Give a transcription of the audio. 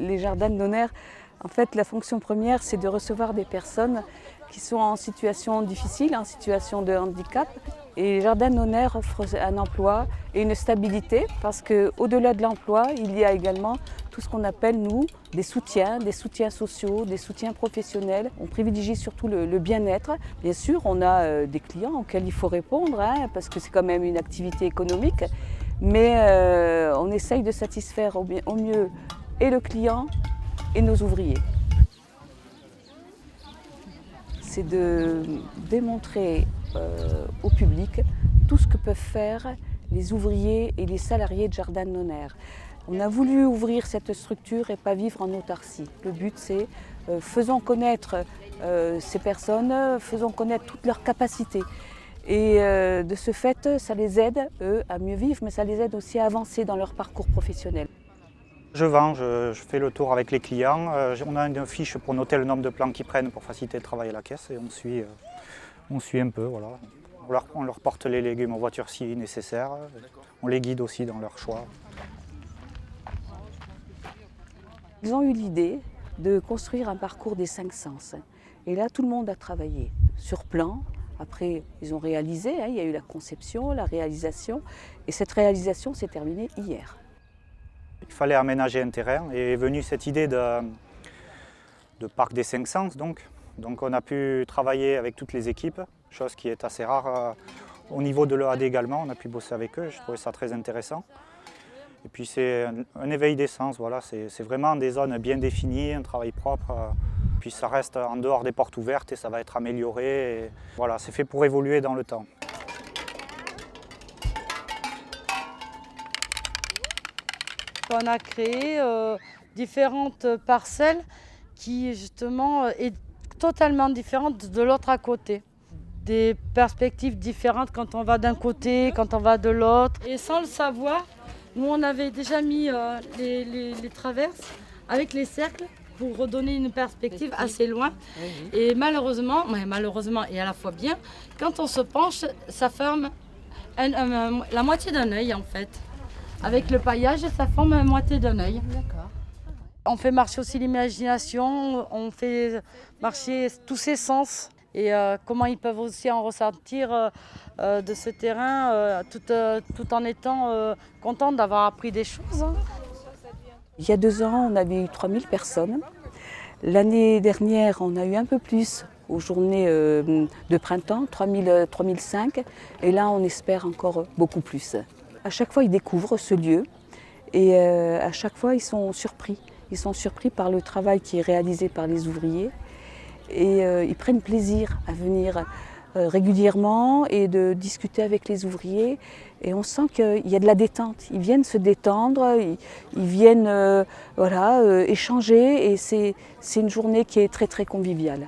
les jardins de Nonner, en fait, la fonction première, c'est de recevoir des personnes qui sont en situation difficile, en situation de handicap. Et les jardins de Nonner offrent un emploi et une stabilité parce qu'au-delà de l'emploi, il y a également tout ce qu'on appelle, nous, des soutiens sociaux, des soutiens professionnels. On privilégie surtout le bien-être. Bien sûr, on a des clients auxquels il faut répondre, parce que c'est quand même une activité économique, mais on essaye de satisfaire au mieux et le client et nos ouvriers. C'est de démontrer au public tout ce que peuvent faire les ouvriers et les salariés de Jardins de Nonner. On a voulu ouvrir cette structure et pas vivre en autarcie. Le but, c'est faisons connaître ces personnes, faisons connaître toutes leurs capacités. Et de ce fait, ça les aide, eux, à mieux vivre, mais ça les aide aussi à avancer dans leur parcours professionnel. Je vends, je fais le tour avec les clients. On a une fiche pour noter le nombre de plants qu'ils prennent pour faciliter le travail à la caisse et on suit un peu. Voilà. On leur porte les légumes en voiture si nécessaire. On les guide aussi dans leur choix. Ils ont eu l'idée de construire un parcours des 5 sens. Et là, tout le monde a travaillé sur plan. Après, ils ont réalisé, il y a eu la conception, la réalisation. Et cette réalisation s'est terminée hier. Il fallait aménager un terrain et est venue cette idée de parc des 5 sens. Donc on a pu travailler avec toutes les équipes, chose qui est assez rare. Au niveau de l'EAD également, on a pu bosser avec eux, je trouvais ça très intéressant. Et puis c'est un éveil des sens, voilà, c'est vraiment des zones bien définies, un travail propre. Puis ça reste en dehors des portes ouvertes et ça va être amélioré. Et voilà, c'est fait pour évoluer dans le temps. On a créé différentes parcelles qui justement est totalement différente de l'autre à côté. Des perspectives différentes quand on va d'un côté, quand on va de l'autre. Et sans le savoir, nous on avait déjà mis les traverses avec les cercles pour redonner une perspective assez loin. Et malheureusement et à la fois bien, quand on se penche, ça forme la moitié d'un œil en fait. Avec le paillage, ça forme la moitié d'un œil. D'accord. On fait marcher aussi l'imagination, on fait marcher tous ses sens et comment ils peuvent aussi en ressentir de ce terrain tout en étant contents d'avoir appris des choses. Il y a 2 ans, on avait eu 3000 personnes. L'année dernière, on a eu un peu plus aux journées de printemps, 3005. Et là, on espère encore beaucoup plus. À chaque fois, ils découvrent ce lieu et à chaque fois, ils sont surpris. Ils sont surpris par le travail qui est réalisé par les ouvriers et ils prennent plaisir à venir régulièrement et de discuter avec les ouvriers. Et on sent qu'il y a de la détente. Ils viennent se détendre, ils viennent échanger et c'est une journée qui est très très conviviale.